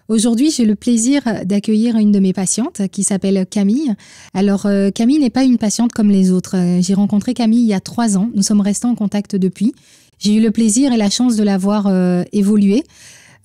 Aujourd'hui, j'ai le plaisir d'accueillir une de mes patientes qui s'appelle Camille. Alors, Camille n'est pas une patiente comme les autres. J'ai rencontré Camille il y a 3 ans. Nous sommes restés en contact depuis. J'ai eu le plaisir et la chance de la voir évoluer.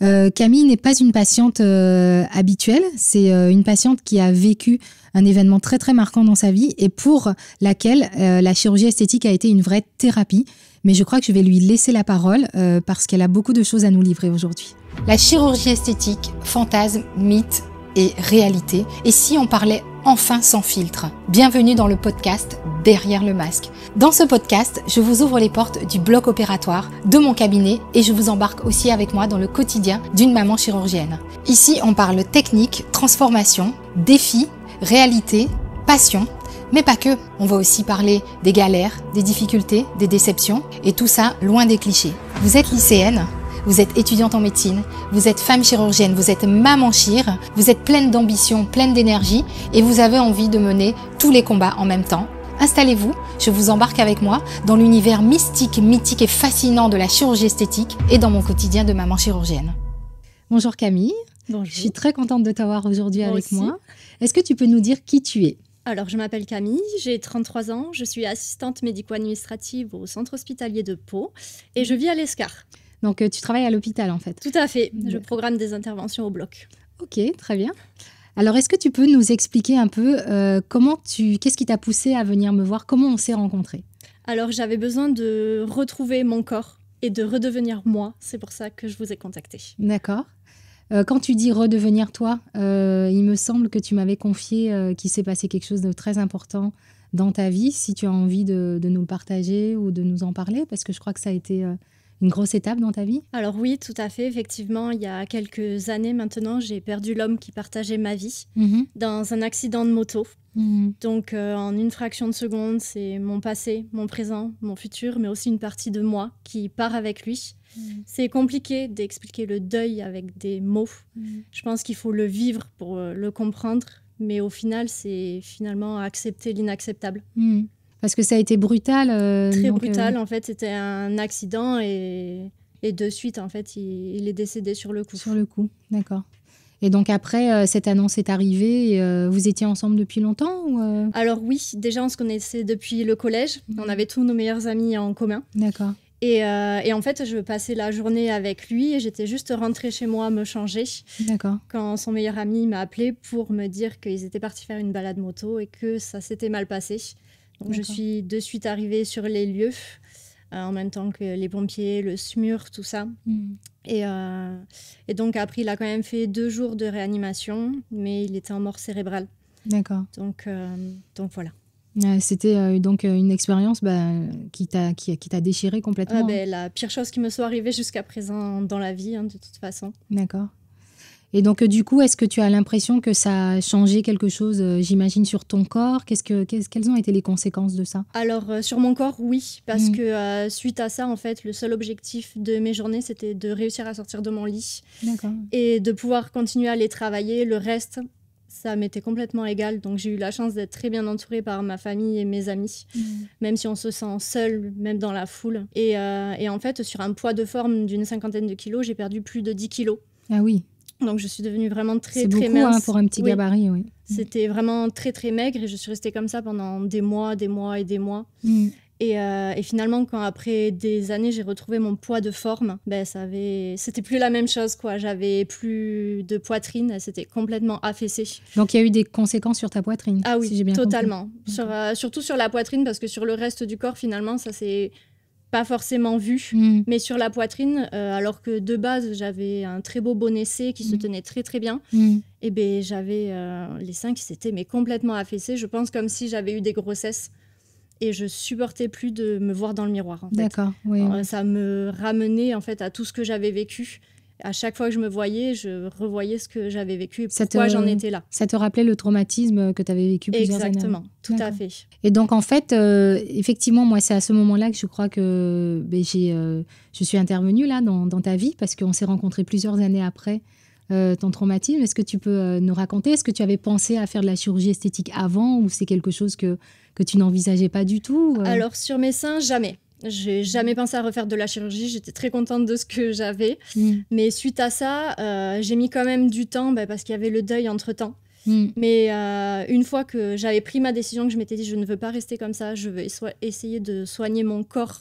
Camille n'est pas une patiente habituelle. C'est une patiente qui a vécu un événement très, très marquant dans sa vie et pour laquelle la chirurgie esthétique a été une vraie thérapie. Mais je crois que je vais lui laisser la parole parce qu'elle a beaucoup de choses à nous livrer aujourd'hui. La chirurgie esthétique, fantasme, mythe et réalité. Et si on parlait enfin sans filtre? Bienvenue dans le podcast Derrière le masque. Dans ce podcast, je vous ouvre les portes du bloc opératoire, de mon cabinet et je vous embarque aussi avec moi dans le quotidien d'une maman chirurgienne. Ici, on parle technique, transformation, défis, réalité, passion. Mais pas que, on va aussi parler des galères, des difficultés, des déceptions, et tout ça loin des clichés. Vous êtes lycéenne, vous êtes étudiante en médecine, vous êtes femme chirurgienne, vous êtes maman chir, vous êtes pleine d'ambition, pleine d'énergie, et vous avez envie de mener tous les combats en même temps. Installez-vous, je vous embarque avec moi dans l'univers mystique, mythique et fascinant de la chirurgie esthétique et dans mon quotidien de maman chirurgienne. Bonjour Camille. Bonjour. Je suis très contente de t'avoir aujourd'hui avec moi. Est-ce que tu peux nous dire qui tu es ? Alors, je m'appelle Camille, j'ai 33 ans, je suis assistante médico-administrative au centre hospitalier de Pau et je vis à l'Escar. Donc, tu travailles à l'hôpital en fait. Tout à fait, je programme des interventions au bloc. Ok, très bien. Alors, est-ce que tu peux nous expliquer un peu qu'est-ce qui t'a poussé à venir me voir, comment on s'est rencontrés ? Alors, j'avais besoin de retrouver mon corps et de redevenir moi, c'est pour ça que je vous ai contacté. D'accord. Quand tu dis redevenir toi, il me semble que tu m'avais confié qu'il s'est passé quelque chose de très important dans ta vie. Si tu as envie de nous le partager ou de nous en parler, parce que je crois que ça a été une grosse étape dans ta vie. Alors oui, tout à fait. Effectivement, il y a quelques années maintenant, j'ai perdu l'homme qui partageait ma vie dans un accident de moto. Donc, en une fraction de seconde, c'est mon passé, mon présent, mon futur, mais aussi une partie de moi qui part avec lui. C'est compliqué d'expliquer le deuil avec des mots. Je pense qu'il faut le vivre pour le comprendre, mais au final, c'est finalement accepter l'inacceptable. Parce que ça a été brutal. Très brutal, en fait, c'était un accident et de suite, en fait, il est décédé sur le coup. Sur le coup, d'accord. Et donc après, cette annonce est arrivée, et, vous étiez ensemble depuis longtemps ou Alors oui, déjà on se connaissait depuis le collège, on avait tous nos meilleurs amis en commun. D'accord. Et en fait, je passais la journée avec lui et j'étais juste rentrée chez moi me changer. D'accord. Quand son meilleur ami m'a appelée pour me dire qu'ils étaient partis faire une balade moto et que ça s'était mal passé. Donc je suis de suite arrivée sur les lieux, en même temps que les pompiers, le SMUR, tout ça. Et donc après, il a quand même fait 2 jours de réanimation, mais il était en mort cérébrale. D'accord. Donc voilà. C'était donc une expérience qui t'a déchiré complètement. La pire chose qui me soit arrivée jusqu'à présent dans la vie, de toute façon. D'accord. Et donc, du coup, est-ce que tu as l'impression que ça a changé quelque chose, j'imagine, sur ton corps ? Quelles ont été les conséquences de ça ? Alors, sur mon corps, oui, parce que suite à ça, en fait, le seul objectif de mes journées, c'était de réussir à sortir de mon lit. D'accord. Et de pouvoir continuer à aller travailler. Le reste, ça m'était complètement égal. Donc, j'ai eu la chance d'être très bien entourée par ma famille et mes amis, même si on se sent seul, même dans la foule. Et en fait, sur un poids de forme d'une 50aine de kilos, j'ai perdu plus de 10 kilos. Ah oui. Donc, je suis devenue vraiment très, c'est très beaucoup, mince. Pour un petit gabarit, oui. C'était vraiment très, très maigre et je suis restée comme ça pendant des mois et des mois. Et finalement, quand après des années, j'ai retrouvé mon poids de forme, c'était plus la même chose, quoi. J'avais plus de poitrine, elle s'était complètement affaissée. Donc, il y a eu des conséquences sur ta poitrine, ah oui, si j'ai bien totalement. Surtout sur la poitrine, parce que sur le reste du corps, finalement, ça s'est pas forcément vu, mais sur la poitrine, alors que de base, j'avais un très beau bonnet-C qui se tenait très, très bien, et j'avais les seins qui s'étaient complètement affaissés. Je pense comme si j'avais eu des grossesses. Et je supportais plus de me voir dans le miroir, en fait. D'accord, oui. Ça me ramenait, en fait, à tout ce que j'avais vécu. À chaque fois que je me voyais, je revoyais ce que j'avais vécu et pourquoi j'en étais là. Ça te rappelait le traumatisme que tu avais vécu plusieurs années. Exactement, tout à fait. Et donc, en fait, effectivement, moi, c'est à ce moment-là que je crois que je suis intervenue là, dans ta vie, parce qu'on s'est rencontrés plusieurs années après ton traumatisme. Est-ce que tu peux nous raconter ? Est-ce que tu avais pensé à faire de la chirurgie esthétique avant, ou c'est quelque chose que tu n'envisageais pas du tout ? Alors, sur mes seins, jamais. J'ai jamais pensé à refaire de la chirurgie. J'étais très contente de ce que j'avais. Mais suite à ça, j'ai mis quand même du temps parce qu'il y avait le deuil entre-temps. Mais une fois que j'avais pris ma décision, que je m'étais dit je ne veux pas rester comme ça, je veux essayer de soigner mon corps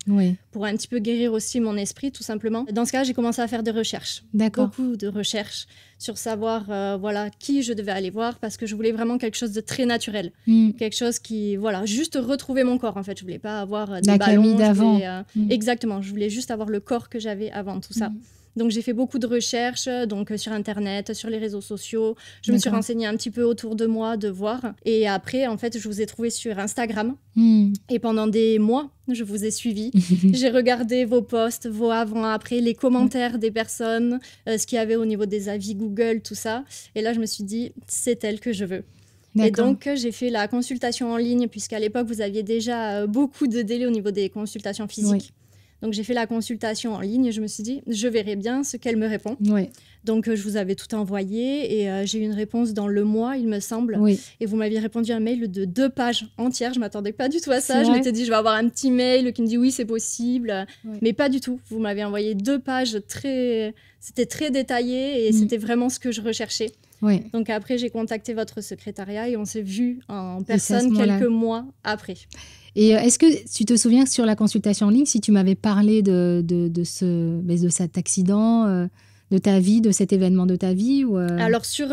pour un petit peu guérir aussi mon esprit tout simplement. Dans ce cas, j'ai commencé à faire des recherches, beaucoup de recherches sur savoir qui je devais aller voir parce que je voulais vraiment quelque chose de très naturel, quelque chose qui juste retrouver mon corps en fait. Je voulais pas avoir des ballons d'avant. Exactement, je voulais juste avoir le corps que j'avais avant tout ça. Donc, j'ai fait beaucoup de recherches sur Internet, sur les réseaux sociaux. Je me suis renseignée un petit peu autour de moi, de voir. Et après, en fait, je vous ai trouvé sur Instagram. Et pendant des mois, je vous ai suivi. J'ai regardé vos posts, vos avant-après, les commentaires des personnes, ce qu'il y avait au niveau des avis Google, tout ça. Et là, je me suis dit, c'est elle que je veux. Et donc, j'ai fait la consultation en ligne, puisqu'à l'époque, vous aviez déjà beaucoup de délais au niveau des consultations physiques. Donc, j'ai fait la consultation en ligne et je me suis dit, je verrai bien ce qu'elle me répond. Donc, je vous avais tout envoyé et j'ai eu une réponse dans le mois, il me semble. Et vous m'aviez répondu un mail de 2 pages entières. Je ne m'attendais pas du tout à ça. Je m'étais dit, je vais avoir un petit mail qui me dit oui, c'est possible. Mais pas du tout. Vous m'avez envoyé 2 pages C'était très détaillé et c'était vraiment ce que je recherchais. Donc, après, j'ai contacté votre secrétariat et on s'est vu en personne quelques mois après. Et est-ce que tu te souviens que sur la consultation en ligne, si tu m'avais parlé de cet accident, de ta vie, de cet événement de ta vie Alors, sur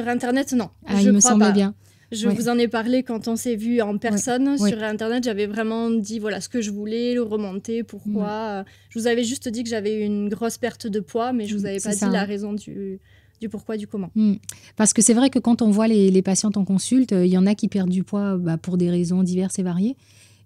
Internet, non. Il me semble bien. Je vous en ai parlé quand on s'est vu en personne. Sur Internet, j'avais vraiment dit ce que je voulais, le remonter, pourquoi. Je vous avais juste dit que j'avais eu une grosse perte de poids, mais je ne vous avais pas dit la raison du pourquoi, du comment. Parce que c'est vrai que quand on voit les patientes en consulte, il y en a qui perdent du poids pour des raisons diverses et variées.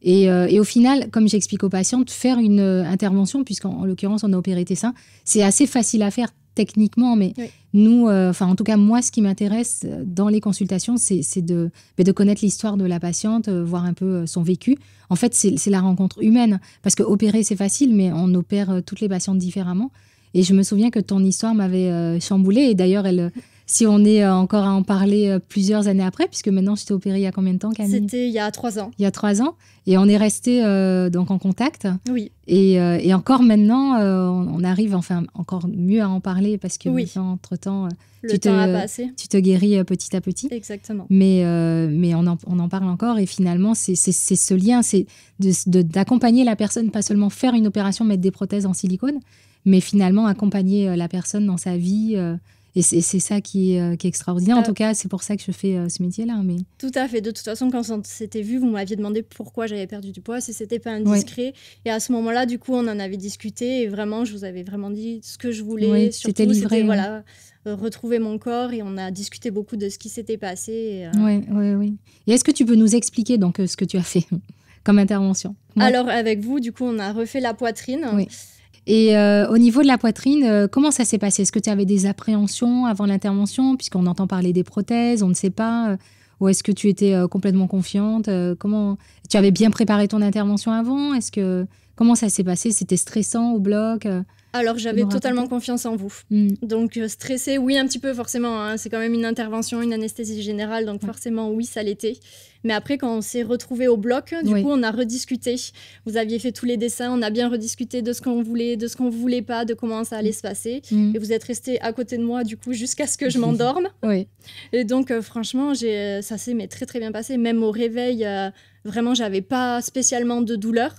Et au final, comme j'explique aux patientes, faire une intervention, puisqu'en l'occurrence, on a opéré tes seins, c'est assez facile à faire techniquement, mais nous, en tout cas, moi, ce qui m'intéresse dans les consultations, c'est de connaître l'histoire de la patiente, voir un peu son vécu. En fait, c'est la rencontre humaine, parce que opérer, c'est facile, mais on opère toutes les patientes différemment. Et je me souviens que ton histoire m'avait chamboulée. Et d'ailleurs, si on est encore à en parler plusieurs années après, puisque maintenant, je t'ai opérée il y a combien de temps, Camille ? C'était il y a 3 ans. Il y a 3 ans. Et on est restés donc en contact. Oui. Et encore maintenant, on arrive encore mieux à en parler parce que maintenant, entre-temps, le temps a passé. Tu te guéris petit à petit. Exactement. Mais on en parle encore. Et finalement, c'est ce lien, c'est d'accompagner la personne, pas seulement faire une opération, mettre des prothèses en silicone, mais finalement accompagner la personne dans sa vie. Et c'est ça qui est extraordinaire. En tout cas, c'est pour ça que je fais ce métier-là. Mais... Tout à fait. De toute façon, quand on s'était vu, vous m'aviez demandé pourquoi j'avais perdu du poids, si c'était pas indiscret. Et à ce moment-là, du coup, on en avait discuté. Et vraiment, je vous avais vraiment dit ce que je voulais. Surtout, c'était livré. Retrouver mon corps. Et on a discuté beaucoup de ce qui s'était passé. Oui. Et est-ce que tu peux nous expliquer donc, ce que tu as fait comme intervention ? Alors, avec vous, du coup, on a refait la poitrine. Oui. Et au niveau de la poitrine, comment ça s'est passé ? Est-ce que tu avais des appréhensions avant l'intervention, puisqu'on entend parler des prothèses, on ne sait pas, ou est-ce que tu étais complètement confiante ? Comment tu avais bien préparé ton intervention avant ? Comment ça s'est passé ? C'était stressant au bloc ? Alors, j'avais totalement confiance en vous. Donc, stressée, oui, un petit peu, forcément. Hein. C'est quand même une intervention, une anesthésie générale. Donc, forcément, oui, ça l'était. Mais après, quand on s'est retrouvés au bloc, du coup, on a rediscuté. Vous aviez fait tous les dessins. On a bien rediscuté de ce qu'on voulait, de ce qu'on voulait pas, de comment ça allait se passer. Et vous êtes restés à côté de moi, du coup, jusqu'à ce que je m'endorme. Et donc, franchement, ça s'est très, très bien passé. Même au réveil, vraiment, j'avais pas spécialement de douleur.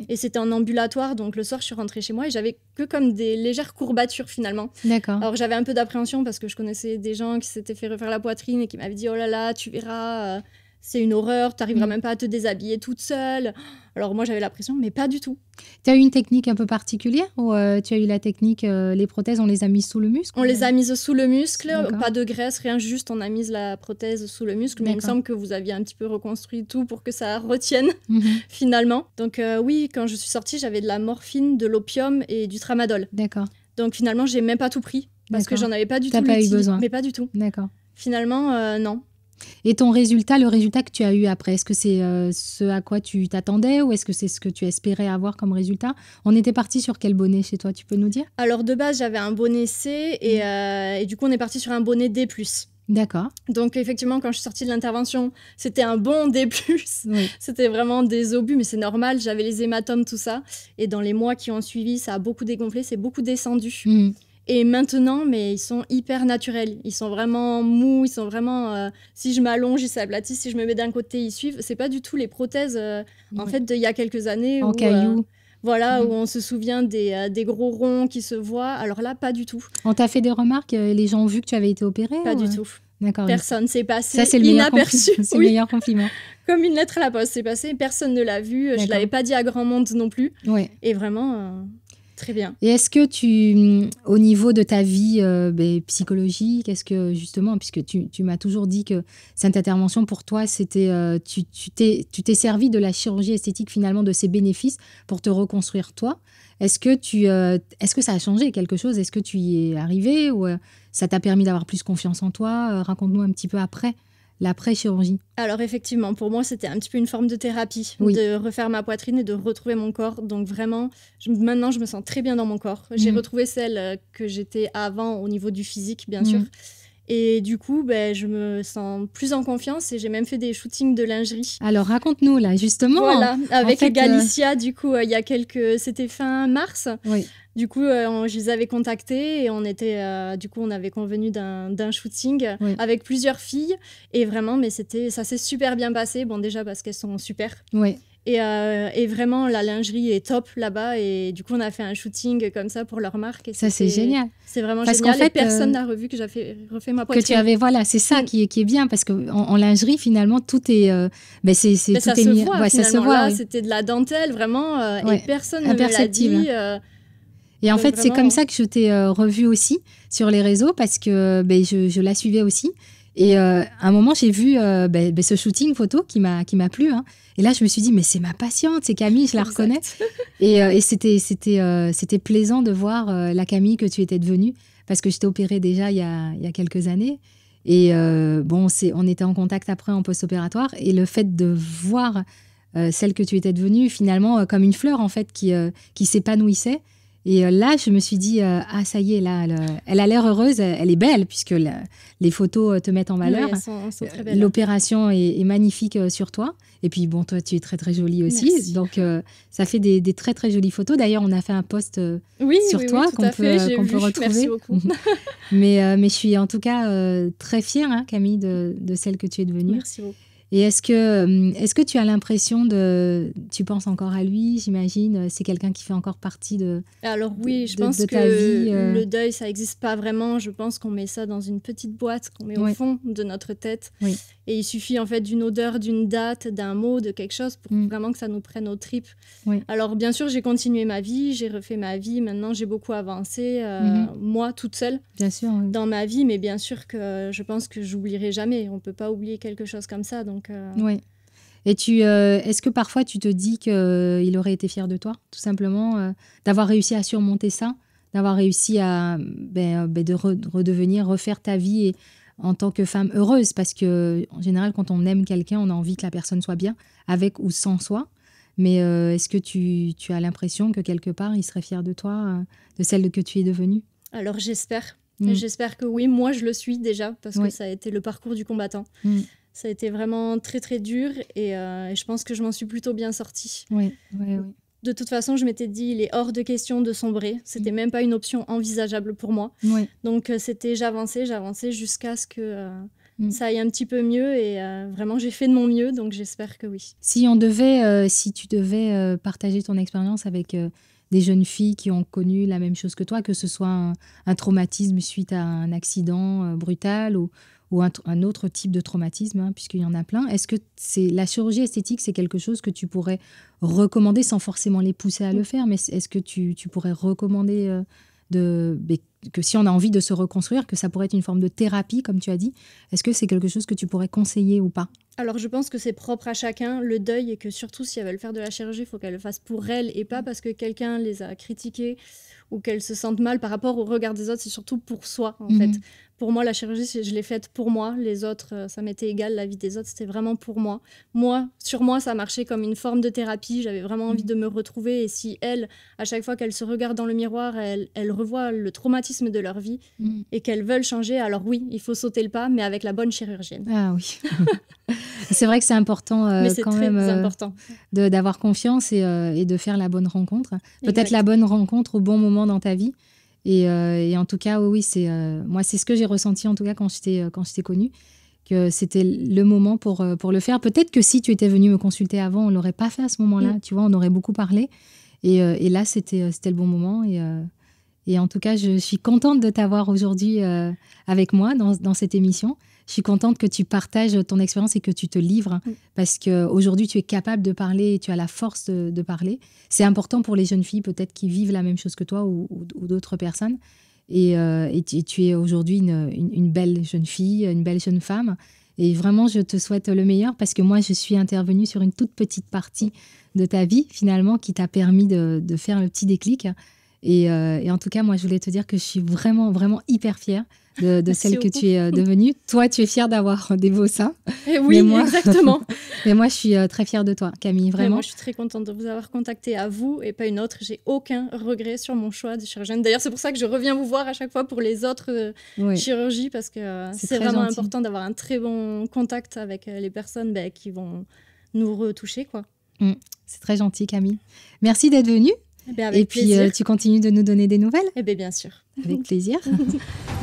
Et c'était en ambulatoire, donc le soir je suis rentrée chez moi et j'avais que comme des légères courbatures finalement. D'accord. Alors j'avais un peu d'appréhension parce que je connaissais des gens qui s'étaient fait refaire la poitrine et qui m'avaient dit oh là là, tu verras, c'est une horreur, tu n'arriveras même pas à te déshabiller toute seule. Alors moi j'avais la pression, mais pas du tout. Tu as eu une technique un peu particulière ou tu as eu la technique, les prothèses, on les a mises sous le muscle ? On les a mises sous le muscle, pas de graisse, rien, juste on a mis la prothèse sous le muscle. Mais il me semble que vous aviez un petit peu reconstruit tout pour que ça retienne finalement. Donc oui, quand je suis sortie, j'avais de la morphine, de l'opium et du tramadol. D'accord. Donc finalement, j'ai même pas tout pris parce que j'en avais pas du tout. T'as pas eu besoin ? Mais pas du tout. D'accord. Finalement, non. Et ton résultat, le résultat que tu as eu après, est-ce que c'est ce à quoi tu t'attendais ou est-ce que c'est ce que tu espérais avoir comme résultat ? On était parti sur quel bonnet chez toi, tu peux nous dire ? Alors de base, j'avais un bonnet C et du coup, on est parti sur un bonnet D+. D'accord. Donc effectivement, quand je suis sortie de l'intervention, c'était un bon D+. Oui. C'était vraiment des obus, mais c'est normal, j'avais les hématomes, tout ça. Et dans les mois qui ont suivi, ça a beaucoup dégonflé, c'est beaucoup descendu. Et maintenant, mais ils sont hyper naturels. Ils sont vraiment mous, ils sont vraiment... si je m'allonge, ils s'aplatissent. Si je me mets d'un côté, ils suivent. C'est pas du tout les prothèses, en fait, d'il y a quelques années. En cailloux. Voilà, où on se souvient des gros ronds qui se voient. Alors là, pas du tout. On t'a fait des remarques? Les gens ont vu que tu avais été opérée? Pas du tout. D'accord. Personne s'est passé ça, c'est inaperçu. C'est le meilleur compliment. Comme une lettre à la poste, c'est passé. Personne ne l'a vu. Je ne l'avais pas dit à grand monde non plus. Ouais. Et vraiment... Très bien. Et est-ce que au niveau de ta vie psychologique, est-ce que justement, puisque tu m'as toujours dit que cette intervention pour toi, c'était, tu t'es servi de la chirurgie esthétique finalement, de ses bénéfices pour te reconstruire toi. Est-ce que ça a changé quelque chose? Est-ce que tu y es arrivé ou ça t'a permis d'avoir plus confiance en toi? Raconte-nous un petit peu l'après-chirurgie. Alors effectivement, pour moi, c'était un petit peu une forme de thérapie, de refaire ma poitrine et de retrouver mon corps. Donc vraiment, maintenant, je me sens très bien dans mon corps. J'ai retrouvé celle que j'étais avant au niveau du physique, bien sûr. Et du coup, je me sens plus en confiance et j'ai même fait des shootings de lingerie. Alors raconte-nous là, justement. Voilà, avec Galicia, du coup, il y a c'était fin mars. Oui. Du coup, je les avais contactés et on avait convenu d'un shooting avec plusieurs filles. Et vraiment, mais ça s'est super bien passé. Bon, déjà parce qu'elles sont super. Oui. Et vraiment, la lingerie est top là-bas. Et du coup, on a fait un shooting comme ça pour leur marque. Et ça, c'est génial. C'est vraiment génial. Qu'en fait, personne n'a revu que j'avais refait ma poitrine. Que tu avais, voilà, c'est ça qui est bien. Parce qu'en lingerie, finalement, tout est... ça se voit, ça se voit. Là, c'était de la dentelle, vraiment. Et personne ne me l'a dit. Et en fait, c'est comme ça que je t'ai revue aussi sur les réseaux parce que je la suivais aussi. Et à un moment, j'ai vu ce shooting photo qui m'a plu. Hein. Et là, je me suis dit, mais c'est ma patiente, c'est Camille, je la reconnais. Et c'était plaisant de voir la Camille que tu étais devenue parce que je t'ai opérée déjà il y a quelques années. Et on était en contact après en post-opératoire. Et le fait de voir celle que tu étais devenue, finalement, comme une fleur en fait qui s'épanouissait. Et là, je me suis dit, ça y est, là, elle a l'air heureuse, elle est belle, puisque les photos te mettent en valeur. Oui, elles sont très belles. L'opération est magnifique sur toi. Et puis, bon, toi, tu es très, très jolie aussi. Merci. Donc, ça fait des très, très jolies photos. D'ailleurs, on a fait un post sur toi qu'on peut retrouver. Merci beaucoup. mais je suis en tout cas très fière, hein, Camille, de celle que tu es devenue. Merci beaucoup. Et est-ce que tu as l'impression tu penses encore à lui, j'imagine, c'est quelqu'un qui fait encore partie Alors oui, je pense que le deuil, ça n'existe pas vraiment. Je pense qu'on met ça dans une petite boîte qu'on met au fond de notre tête. Oui. Et il suffit en fait d'une odeur, d'une date, d'un mot, de quelque chose pour vraiment que ça nous prenne aux tripes. Oui. Alors bien sûr, j'ai continué ma vie, j'ai refait ma vie. Maintenant, j'ai beaucoup avancé, moi, toute seule, bien sûr, dans ma vie. Mais bien sûr que je pense que j'oublierai jamais. On ne peut pas oublier quelque chose comme ça. Donc, oui. Et est-ce que parfois tu te dis qu'il aurait été fier de toi, tout simplement, d'avoir réussi à surmonter ça, d'avoir réussi à refaire ta vie en tant que femme heureuse, parce que en général, quand on aime quelqu'un, on a envie que la personne soit bien, avec ou sans soi. Mais est-ce que tu as l'impression que quelque part, il serait fier de toi, de celle que tu es devenue? Alors j'espère. J'espère que oui. Moi, je le suis déjà, parce que ça a été le parcours du combattant. Ça a été vraiment très, très dur et je pense que je m'en suis plutôt bien sortie. Oui. De toute façon, je m'étais dit, il est hors de question de sombrer. C'était même pas une option envisageable pour moi. Oui. Donc, j'avançais jusqu'à ce que ça aille un petit peu mieux et vraiment, j'ai fait de mon mieux. Donc, j'espère que oui. Si tu devais partager ton expérience avec des jeunes filles qui ont connu la même chose que toi, que ce soit un traumatisme suite à un accident brutal ou un autre type de traumatisme, hein, puisqu'il y en a plein. Est-ce que la chirurgie esthétique, c'est quelque chose que tu pourrais recommander sans forcément les pousser à le faire, mais est-ce que tu pourrais recommander que si on a envie de se reconstruire, que ça pourrait être une forme de thérapie, comme tu as dit, est-ce que c'est quelque chose que tu pourrais conseiller ou pas? Alors, je pense que c'est propre à chacun, le deuil, et que surtout, si elles veulent faire de la chirurgie, il faut qu'elles le fassent pour elles et pas parce que quelqu'un les a critiquées ou qu'elles se sentent mal par rapport au regard des autres. C'est surtout pour soi, en fait. Pour moi, la chirurgie, je l'ai faite pour moi. Les autres, ça m'était égal. La vie des autres, c'était vraiment pour moi. Sur moi, ça marchait comme une forme de thérapie. J'avais vraiment envie de me retrouver. Et si elles, à chaque fois qu'elles se regardent dans le miroir, elles revoient le traumatisme de leur vie et qu'elles veulent changer, alors oui, il faut sauter le pas, mais avec la bonne chirurgienne. Ah oui. C'est vrai que c'est important important d'avoir confiance et de faire la bonne rencontre. Peut-être la bonne rencontre au bon moment dans ta vie. Et en tout cas, oui, moi, c'est ce que j'ai ressenti en tout cas quand je t'ai connue, que c'était le moment pour le faire. Peut-être que si tu étais venue me consulter avant, on ne l'aurait pas fait à ce moment-là. Tu vois, on aurait beaucoup parlé. Et là, c'était le bon moment. Et en tout cas, je suis contente de t'avoir aujourd'hui avec moi dans cette émission. Je suis contente que tu partages ton expérience et que tu te livres parce qu'aujourd'hui, tu es capable de parler et tu as la force de parler. C'est important pour les jeunes filles peut-être qui vivent la même chose que toi ou d'autres personnes. Et tu es aujourd'hui une belle jeune fille, une belle jeune femme. Et vraiment, je te souhaite le meilleur parce que moi, je suis intervenue sur une toute petite partie de ta vie finalement qui t'a permis de faire le petit déclic. Et en tout cas, moi, je voulais te dire que je suis vraiment, vraiment hyper fière de celle que tu es devenue. Toi, tu es fière d'avoir des beaux seins. Et oui, exactement. Mais moi, je suis très fière de toi, Camille, vraiment. Moi, je suis très contente de vous avoir contacté à vous et pas une autre. J'ai aucun regret sur mon choix de chirurgienne. D'ailleurs, c'est pour ça que je reviens vous voir à chaque fois pour les autres chirurgies parce que c'est vraiment important d'avoir un très bon contact avec les personnes qui vont nous retoucher, quoi. C'est très gentil, Camille. Merci d'être venue. Et puis, tu continues de nous donner des nouvelles ? Bien sûr. Avec plaisir.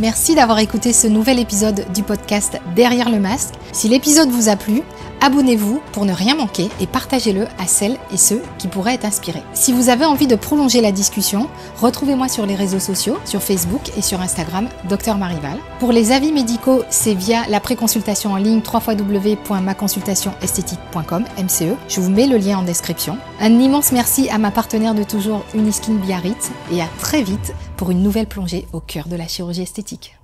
Merci d'avoir écouté ce nouvel épisode du podcast Derrière le masque. Si l'épisode vous a plu, abonnez-vous pour ne rien manquer et partagez-le à celles et ceux qui pourraient être inspirés. Si vous avez envie de prolonger la discussion, retrouvez-moi sur les réseaux sociaux, sur Facebook et sur Instagram, Dr Marival. Pour les avis médicaux, c'est via la préconsultation en ligne www.maconsultationesthétique.com, MCE. Je vous mets le lien en description. Un immense merci à ma partenaire de toujours, Uniskin Biarritz, et à très vite pour une nouvelle plongée au cœur de la chirurgie esthétique.